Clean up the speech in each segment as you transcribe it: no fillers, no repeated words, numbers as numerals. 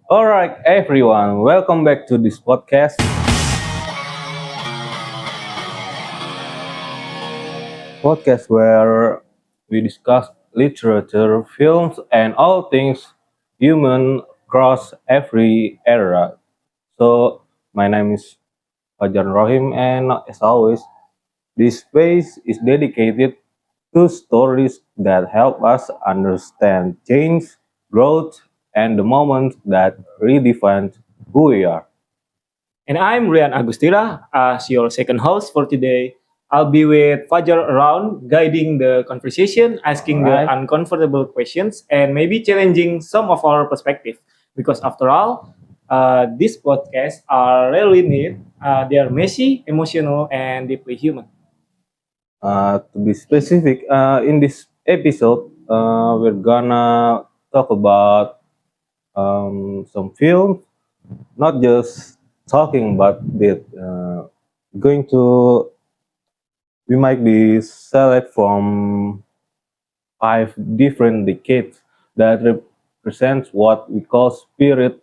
All right, everyone, welcome back to this podcast where we discuss literature, films, and all things human across every era. So, my name is Fajar Rohim, and as always, this space is dedicated to stories that help us understand change, growth, and the moments that redefine who we are. And I'm Rian Agustira as your second host for today. I'll be with Fajar around, guiding the conversation, All asking the right. uncomfortable questions, and maybe challenging some of our perspective. Because after all, these podcasts are rarely neat. They are messy, emotional, and deeply human. To be specific, in this episode, we're gonna talk about some films, not just talking about it. Going to we might be select from five different decades that represents what we call spirit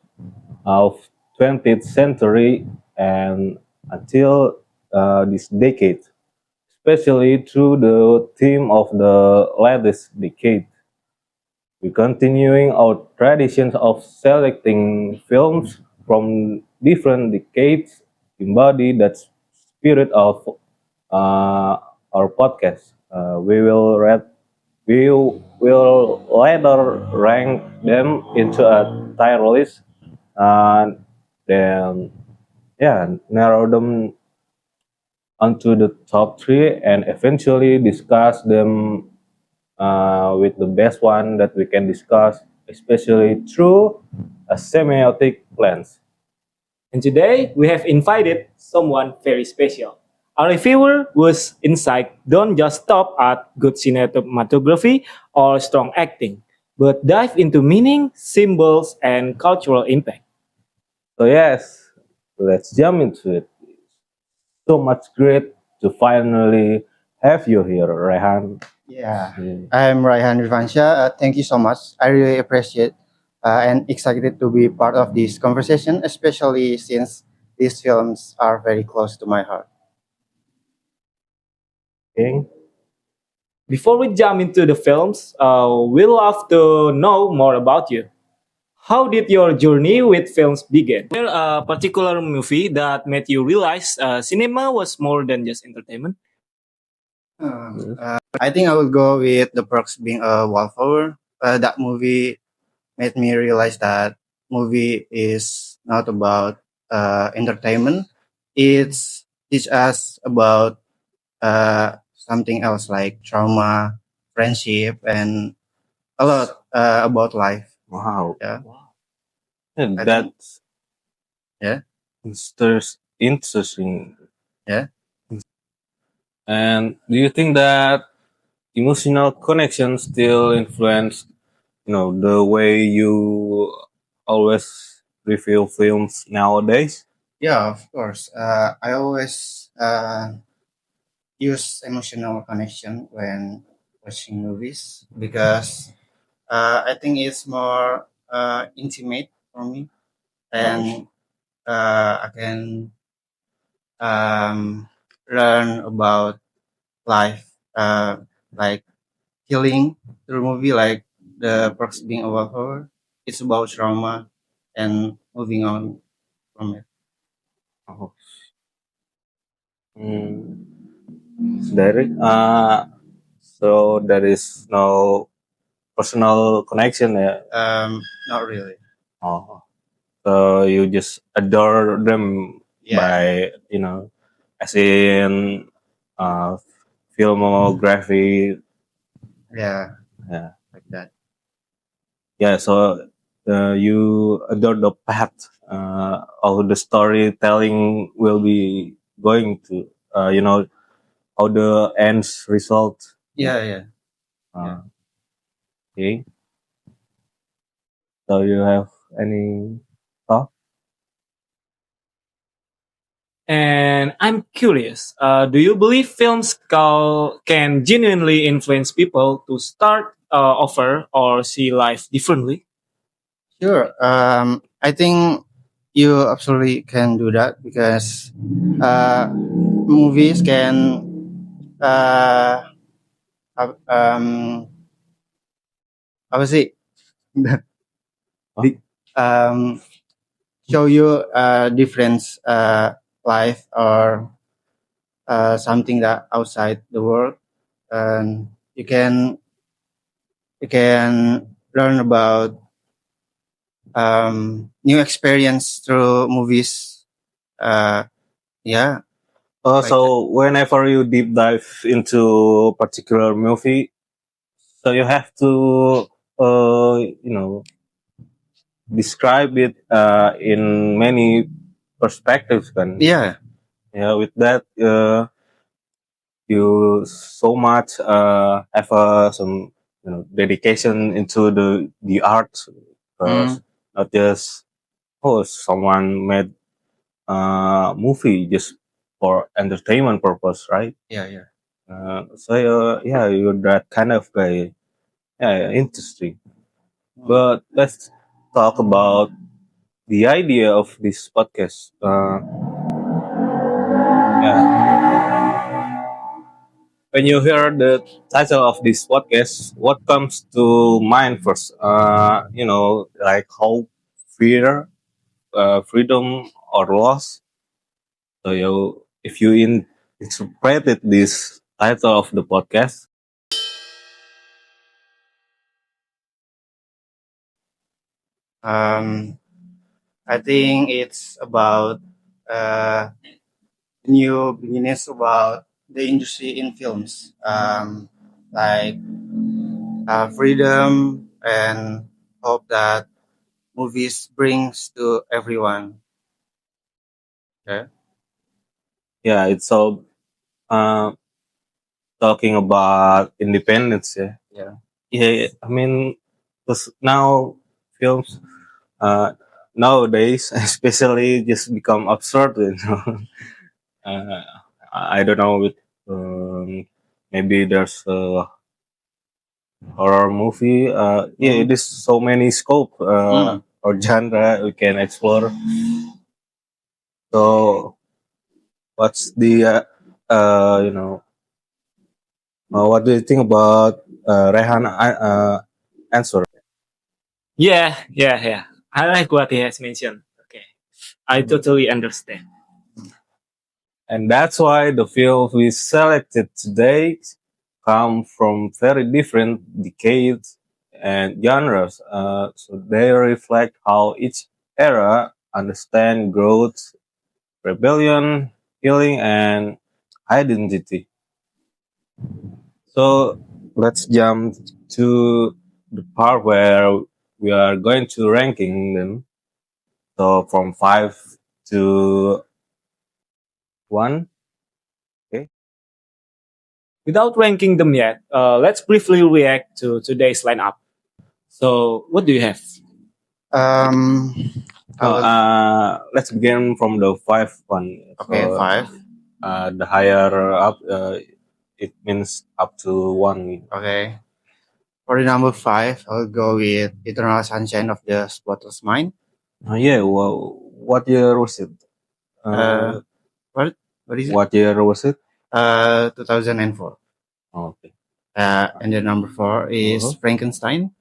of 20th century and until this decade, especially through the theme of the latest decade. We're continuing our traditions of selecting films from different decades embody that spirit of our podcast. We will later rank them into a tier list and then narrow them onto the top three and eventually discuss them with the best one that we can discuss, especially through a semiotic lens. And today, we have invited someone very special. Our reviewer whose insight don't just stop at good cinematography or strong acting, but dive into meaning, symbols, and cultural impact. So yes, let's jump into it. So much great to finally have you here, Rehan. Yeah, Yeah. I'm Raihan Rivansha. Thank you so much. I really appreciate and excited to be part of this conversation, especially since these films are very close to my heart. Okay. Before we jump into the films, we love to know more about you. How did your journey with films begin? Was there a particular movie that made you realize cinema was more than just entertainment? Um, I think I would go with The Perks Being a Wallflower. That movie made me realize that movie is not about entertainment. It's teach us about something else like trauma, friendship, and a lot about life. Wow. Yeah, Yeah, I think. that's Yeah, interesting. yeah. And do you think that emotional connection still influence, the way you always review films nowadays? Yeah, of course. I always use emotional connection when watching movies because I think it's more intimate for me, and I can um, learn about life, like healing through movie, like the Perks Being a Wallflower. It's about trauma and moving on from it. Oh, Derek, so there is no personal connection. Yeah. Not really. Oh, so you just adore them Yeah, by, as in uh, filmography. yeah, Yeah, like that. yeah. So you adore the path of the storytelling will be going to, how the ends result. Yeah, yeah, yeah. Uh, okay. So you have any thought? And I'm curious, do you believe films can genuinely influence people to start over or see life differently? Sure. I think you absolutely can do that because movies can uh, uh, um, apa sih Huh? Di- um, show you a different life or something that outside the world, and you can learn about new experience through movies. Uh, yeah, like that. So whenever you deep dive into a particular movie, so you have to, you know, describe it in many perspectives, kan? Yeah, Yeah, with that, you so much have some dedication into the art, mm, because not just someone made a movie just for entertainment purpose, right? yeah, yeah. So yeah, you're that kind of guy. Yeah, interesting. Mm. But let's talk about the idea of this podcast. Yeah, when you hear the title of this podcast, what comes to mind first? Like hope, fear, freedom, or loss. So if you interpreted this title of the podcast, Um, I think it's about uh, new beginnings about the industry in films, like freedom and hope that movies brings to everyone. Okay. yeah, it's all uh, talking about independence. Yeah, Yeah. yeah. I mean, because now films nowadays, especially, just become absurd. Uh, I don't know. Maybe there's a horror movie. Yeah, it Mm. is so many scope Mm. or genre we can explore. So, what's the what do you think about Rehan answer? Yeah. I like what he has mentioned. Okay, I totally understand. And that's why the films we selected today come from very different decades and genres. So they reflect how each era understand growth, rebellion, healing, and identity. So let's jump to the part where we are going to ranking them. So from five to one. Okay. Without ranking them yet, let's briefly react to today's lineup. So, what do you have? Um, I No, will. let's begin from the five one. Okay, So five. the higher up, it means up to one. Okay. For the number five, I'll go with Eternal Sunshine of the Spotless Mind. Yeah. Well, what year was it? Uh, Uh, what? What is it? what year was it? 2004. Okay. And the number four is Uh-huh. Frankenstein.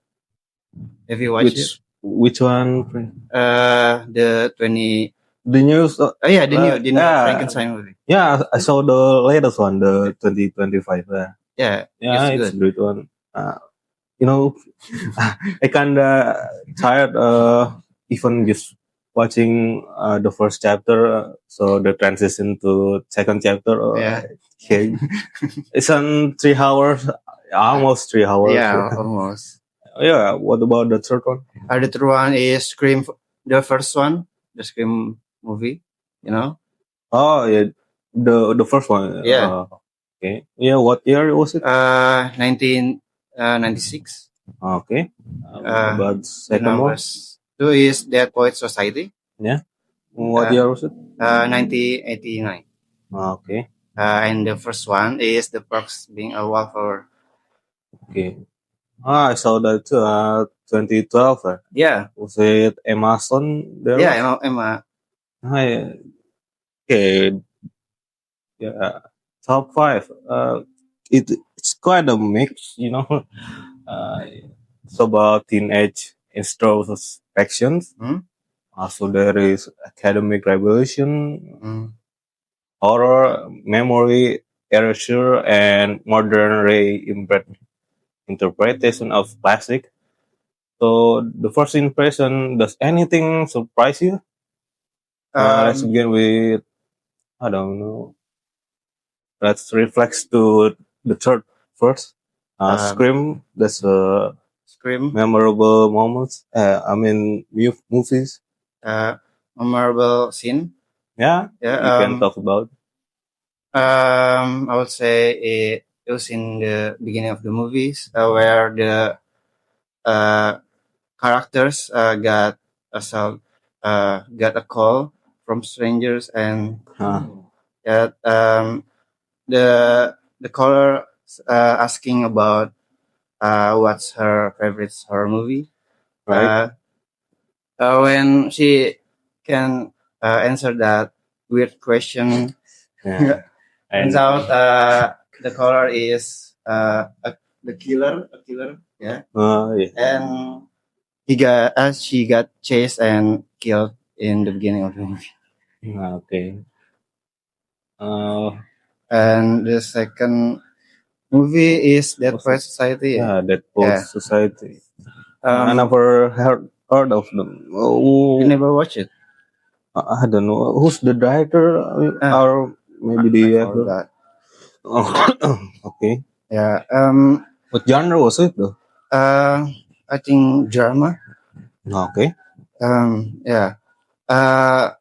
Have you watched it? Which one? The 20. The news? Oh yeah, the new Yeah, Frankenstein movie. yeah. I saw the latest one, the 2025. Yeah, Yeah, it's it's a good. great one. You know, I kinda tired. Even just watching the first chapter, so the transition to second chapter. Yeah, Okay, it's on 3 hours, almost 3 hours. yeah, almost. Yeah. What about the third one? The third one is Scream. The first one, the Scream movie. You know. Oh yeah, the first one. Yeah. Okay. Yeah. What year was it? 1996. Okay. About The second one. numbers two is Dead Poet Society. Yeah. What Uh, year was it? 1989. Okay. And the first one is The Perks Being a Wallflower. Okay. Ah, I saw that too. 2012. Yeah, Was it Amazon there? yeah, Emma. Hi. Okay. Yeah. Top five. It's quite a mix, you know. It's about teenage introspections. Hmm? Also, there is academic revolution, Mm. horror, memory erasure, and modern interpretation of classic. So, the first impression, does anything surprise you? Let's Um, begin with, I don't know, let's reflect to the third first. um, Scream, that's a Scream. memorable moments. I mean, movies. Uh, Memorable scene. Yeah, Yeah. you can talk about. I would say it was in the beginning of the movies where the uh, characters got a call from strangers, and Uh, yeah, the caller asking about what's her favorite horror movie. right? Uh, when she can answer that weird question, Yeah. turns And out the caller is a killer, yeah, yeah. and she got chased and killed in the beginning of the movie. Okay. Uh, And the second movie is Dead what's Poet this? Society. Yeah, that Yeah. post society. I Um, never heard of them. you Oh, never watch it? I don't know who's the director, Ah, or maybe I the actor. forgot. Oh, okay. Yeah. What genre was it though? Uh, I think drama. Okay. Yeah. Uh,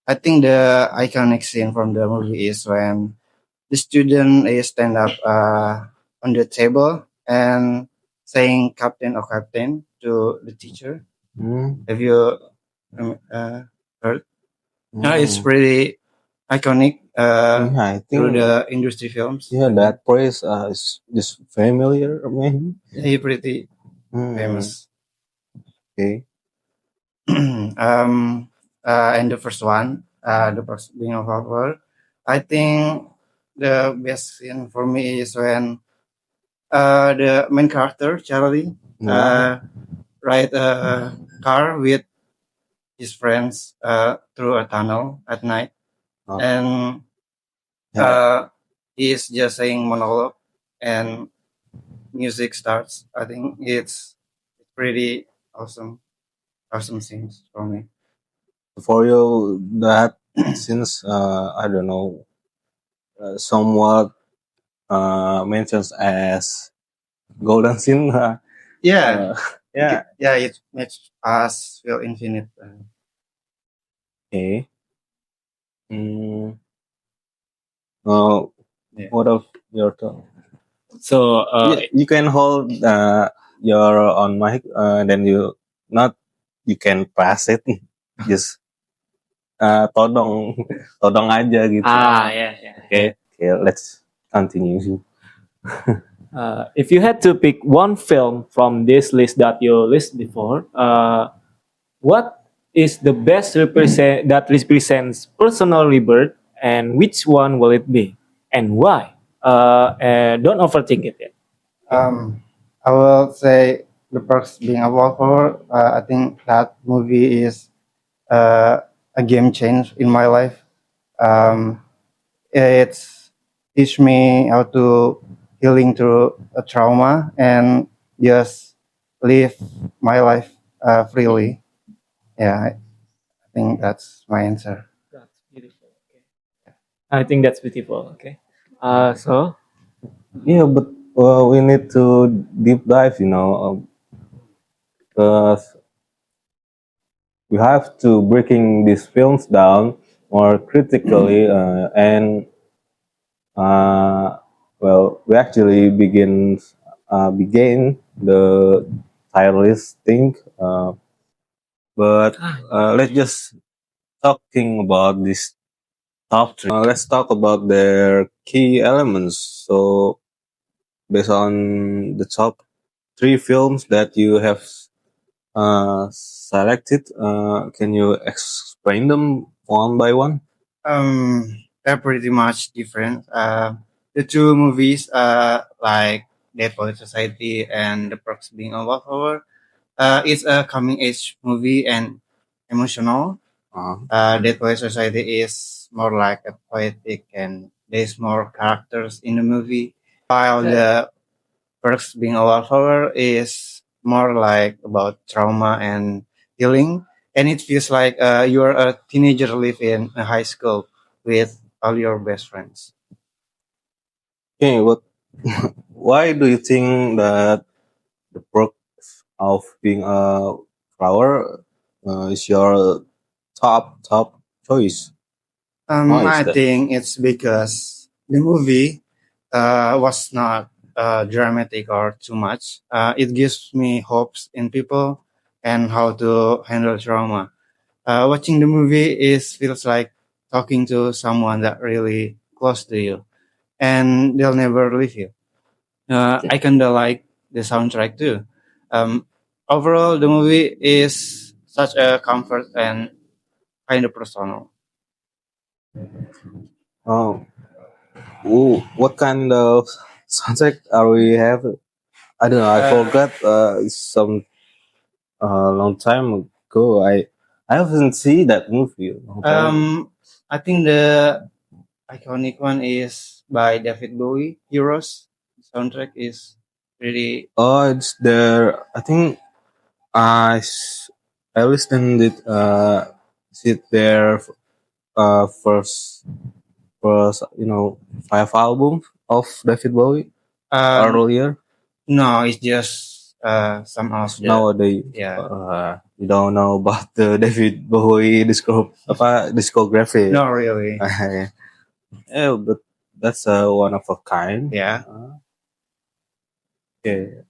I think the iconic scene from the movie is when the student is stand up on the table and saying "Captain" or "Captain" to the teacher. Hmm. Have you heard? It's Hmm. pretty iconic Yeah, I through think the industry films. yeah I think that praise is just familiar maybe. he's pretty Hmm. famous. Okay. um, and the first one, the first being of our, I think the best scene for me is when the main character Charlie Yeah. ride a car with his friends through a tunnel at night, Oh, and yeah. uh, he's just saying monologue, and music starts. I think it's pretty awesome, awesome scenes for me. For you, that since I don't know, somewhat mentions as golden scene. Yeah, Uh, yeah. yeah, it makes us feel infinite. Okay. Mm, uh, Yeah. what of your thought? So You can hold your on mic, then you not you can pass it. Just todong todong aja gitu. yeah, yeah. Okay. Okay. Let's continue. If you had to pick one film from this list that you list before, what is the best represent that represents personal rebirth, and which one will it be, and why? Don't overthink it yet. Okay. I will say The Perks Being a Wallflower. I think that movie is uh, a game change in my life. Um, it's teach me how to healing through a trauma and just live my life freely. Yeah, I think that's my answer. That's beautiful. Okay. I think that's beautiful. Okay. So Yeah, but we need to deep dive, because we have to breaking these films down more critically, and uh, well, we actually begin the tier list thing, but let's just talking about this top three. Let's talk about their key elements. So based on the top. three films that you have selected. Can you explain them one by one? They're pretty much different. The two movies, like Dead Poet Society and The Perks of Being a Wallflower, it's a coming age movie and emotional. Uh, Dead Poet Society is more like a poetic and there's more characters in the movie. While the Perks Being a Wallflower is more like about trauma and healing. And it feels like you're a teenager living in a high school with all your best friends. okay, what? Why do you think that the perks of being a flower is your top choice? Why is I that? think it's because the movie was not dramatic or too much. It gives me hopes in people and how to handle trauma. Watching the movie is feels like talking to someone that really close to you, and they'll never leave you. I kinda like the soundtrack too. Um, Overall, the movie is such a comfort and kind of personal. Oh, ooh, what kind of soundtrack are we have? I don't know. I forgot. Some long time ago. I haven't seen that movie. A long time. I think the iconic one is by David Bowie, Heroes. Soundtrack is really Oh, it's there. I think I listened it. Sit there. First five albums of David Bowie um earlier. no, it's just some of the Nowadays, yeah. you don't know about the David Bowie discography. No, really. Yeah, but that's one of a kind. Yeah. Okay.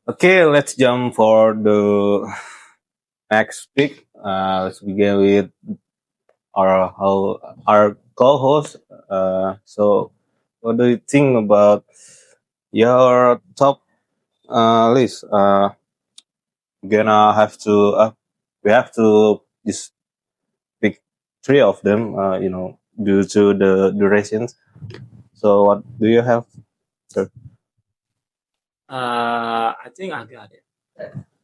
Okay, let's jump for the next pick. Let's begin with our co-host. So, what do you think about your top list? Gonna have to we have to just pick three of them. Due to the durations. So, what do you have, sir? I think I got it.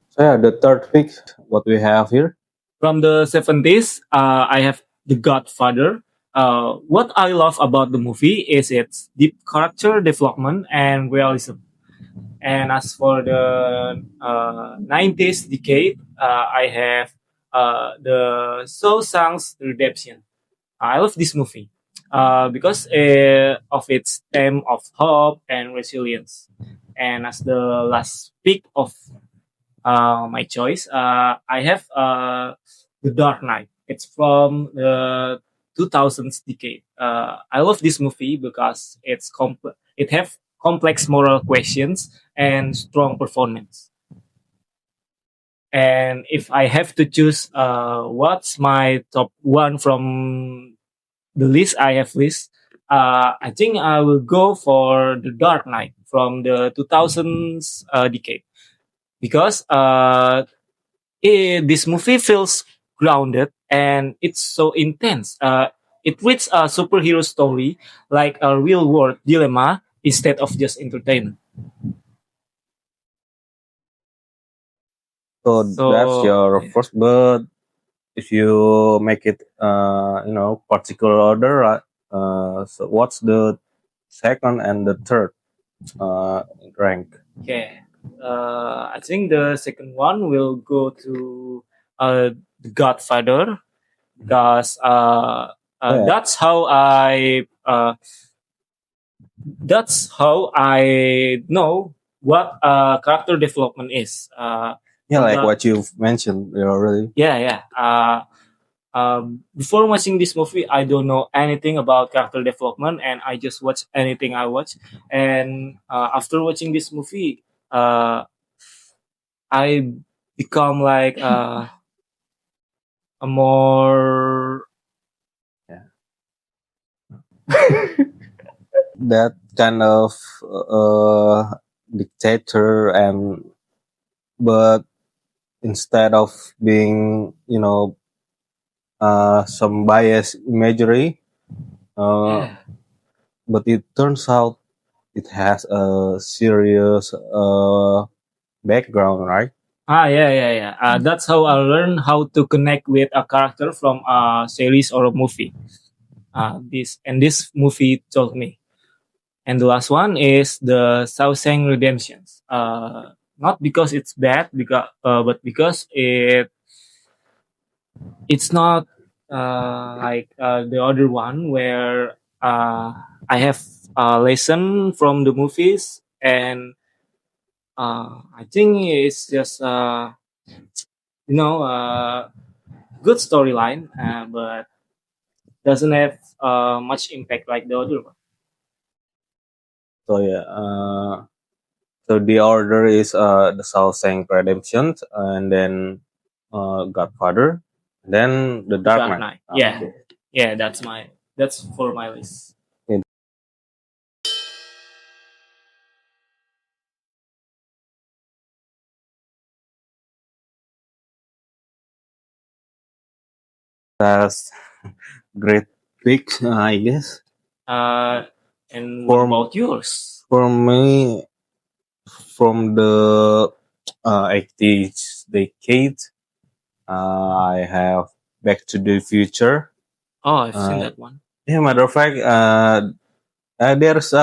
So, yeah, the third pick. What we have here. From the 70s, I have The Godfather. What I love about the movie is its deep character development and realism. And as for the 90s decade, I have the Shawshank Redemption. I love this movie because of its theme of hope and resilience. And as the last pick of my choice, I have The Dark Knight. It's from the 2000s decade. I love this movie because it have complex moral questions and strong performance. And if I have to choose, what's my top one from the list I have list, I think I will go for The Dark Knight from the 2000s decade because this movie feels grounded and it's so intense. It reads a superhero story like a real world dilemma instead of just entertainment. So that's So your first, but if you make it, particular order, right? So what's the second and the third rank? yeah, I think the second one will go to The Godfather because Yeah, that's how I know what character development is. yeah, like The what you've mentioned already. Yeah, yeah. Before watching this movie, I don't know anything about character development, and I just watch anything I watch. And after watching this movie, I become like a more Yeah. That kind of dictator, and but instead of being, some bias imagery, uh, yeah. but it turns out it has a serious background, right? Yeah. That's how I learn how to connect with a character from a series or a movie. This movie told me. And the last one is the Shawshank Redemptions. Not because it's bad, but because it's not like the other one where I have a lesson from the movies, and I think it's just good storyline, but doesn't have much impact like the other one. So yeah, so the order is the Shawshank Redemption, and then Godfather, then the The Dark Dark Knight. Knight. Yeah, Okay. yeah. That's for my list. Okay, that's great pick, I guess. Uh, and what For about yours? for me, from the 80s decade, I have Back to the Future. Oh, I've seen Uh, that one. yeah, matter of fact, there's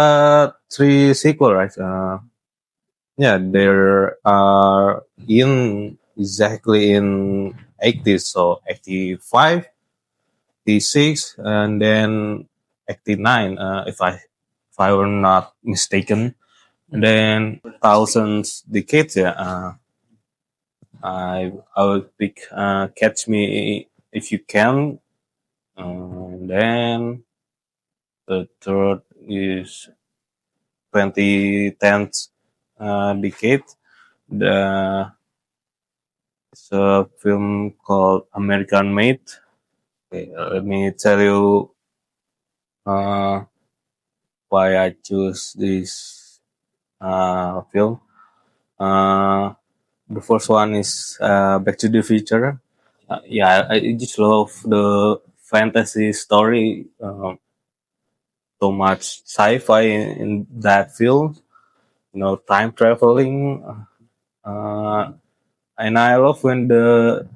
three sequel, right? Yeah, there are in exactly in 80s, so 85, 86, and then 89, if I were not mistaken. And then thousands decades, yeah. I would pick Catch Me If You Can. Then the third is 2010th decade. The It's a film called American Made. Okay, let me tell you uh, why I choose this film. Uh, the first one is Back to the Future. Yeah, I just love the fantasy story. So much sci-fi in that film. Time traveling. Uh, and I love when the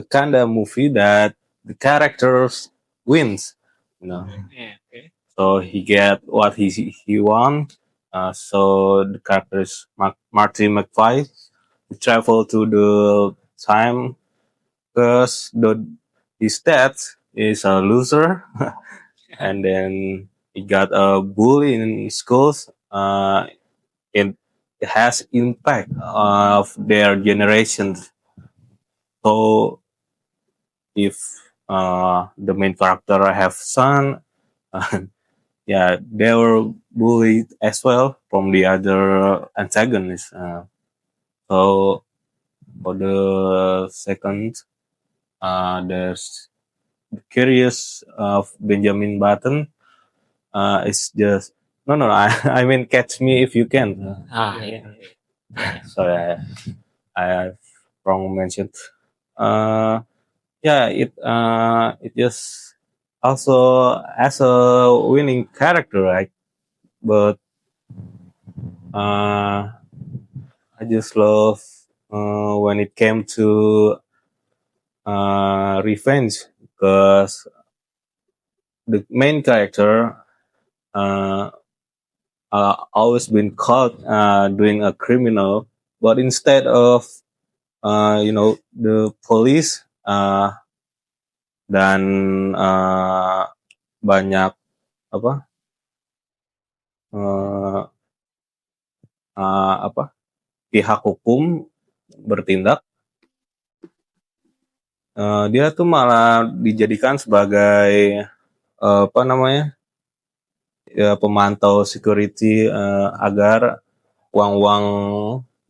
kind of movie that the characters wins. You know, Yeah. Okay. so he get what he want. So the character is Marty McFly. He travel to the time because the his dad is a loser, and then he got a bully in schools. It has impact of their generations. So if the main character have son, yeah, they were bullied as well from the other antagonists. So for the second, there's the Curious of Benjamin Button. It's just no. I mean, Catch Me If You Can. Yeah. Sorry, I wrong mentioned. Uh, yeah, it just also has a winning character, right? But I just love when it came to revenge, because the main character uh, always been caught doing a criminal, but instead of the police dan banyak apa uh, apa pihak hukum bertindak, dia tuh malah dijadikan sebagai apa namanya, ya, pemantau security, agar uang-uang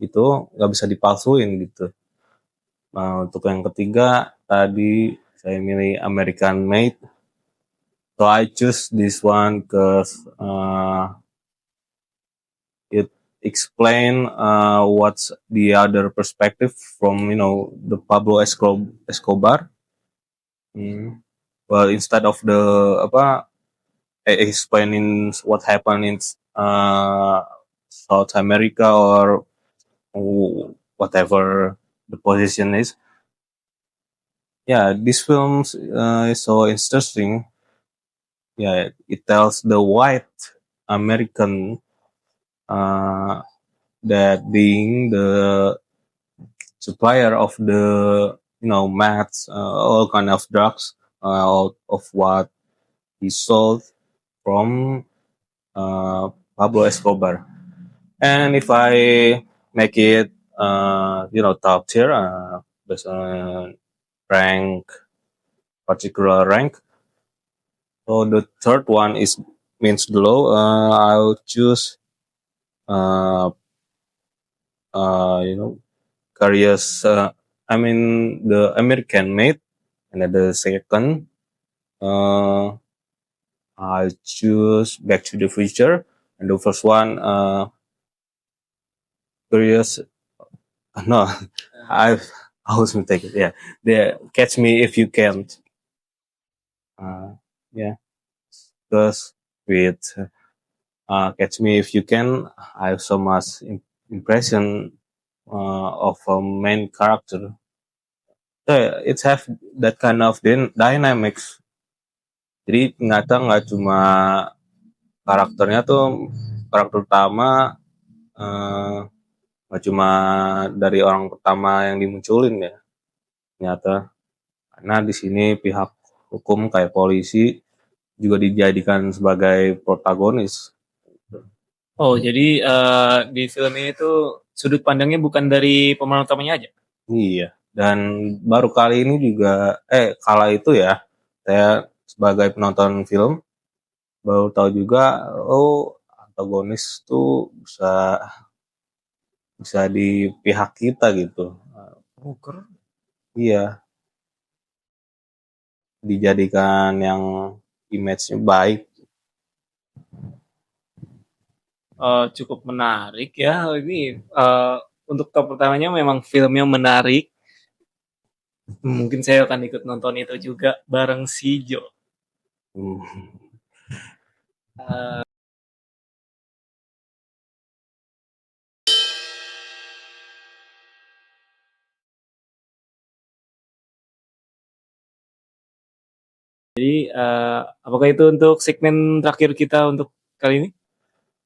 itu nggak bisa dipalsuin gitu. Nah, untuk yang ketiga tadi saya milih American Made. So I choose this one because it explain what's the other perspective from the Pablo Escobar. Hmm. Well, instead of the apa explaining what happened in South America or whatever the position is, yeah, this film is so interesting. Yeah, it tells the white American uh, that being the supplier of the mats, all kind of drugs, of what he sold from Pablo Escobar. And if I make it, top tier, based on rank, particular rank. So the third one is means below. I'll choose, uh, you know, careers. I mean the American made, and then the second, uh, I choose Back to the Future, and the first one, careers. No, I I was mistaken. Yeah, the Catch Me If You Can. Yeah, because with Catch Me If You Can, I have so much impression of a main character. So yeah, it have that kind of dynamics. Jadi ternyata nggak cuma karakternya tuh karakter utama, eh, nggak cuma dari orang pertama yang dimunculin ya. Ternyata karena di sini pihak hukum kayak polisi juga dijadikan sebagai protagonis. Oh, jadi di film ini tuh sudut pandangnya bukan dari pemeran utamanya aja. Iya, dan baru kali ini juga, kala itu ya, saya sebagai penonton film baru tahu juga, oh antagonis tuh bisa bisa di pihak kita gitu. Oh, keren. Iya, dijadikan yang image-nya baik. Cukup menarik ya. Ini untuk top pertamanya memang filmnya menarik. Mungkin saya akan ikut nonton itu juga bareng si Jo. Hmm. Jadi apakah itu untuk segmen terakhir kita untuk kali ini?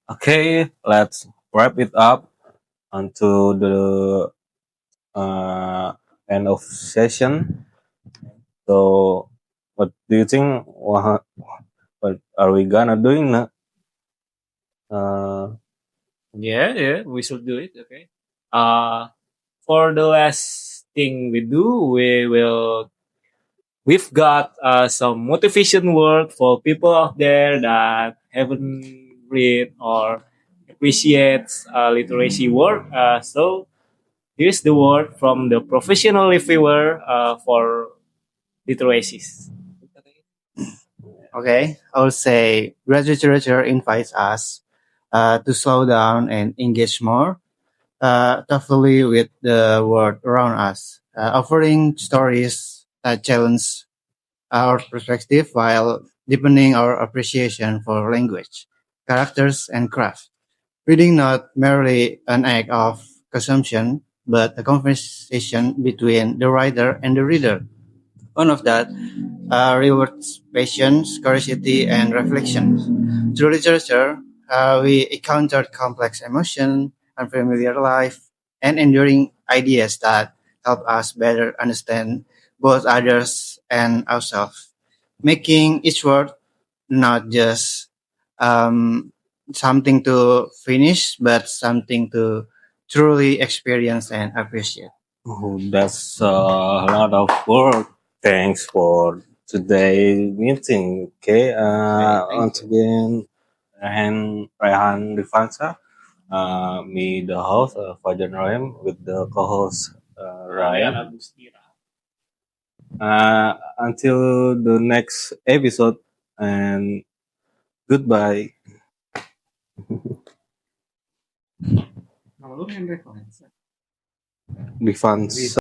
Okay, let's wrap it up until the uh, end of session. So, what do you think? What are we gonna doing now? Yeah, we should do it. Okay. For the last thing we do, we've got some motivation word for people out there that haven't read or appreciates literacy work. So here's the word from the professional reviewer for literacies. Okay, I would say graduate literature invites us to slow down and engage more thoughtfully with the world around us, offering stories that challenge our perspective while deepening our appreciation for language, characters, and craft. Reading not merely an act of consumption, but a conversation between the writer and the reader. One of that rewards patience, curiosity, and reflection. Through literature, we encounter complex emotion, unfamiliar life, and enduring ideas that help us better understand both others and ourselves, making each word not just um, something to finish, but something to truly experience and appreciate. Oh, that's a lot of work. Thanks for today meeting. Okay, Okay, thank once you. again, Rehan Rifansa. Me, the host, Fajar Rahim, with the co-host Ryan. Until the next episode, and goodbye. Be fun.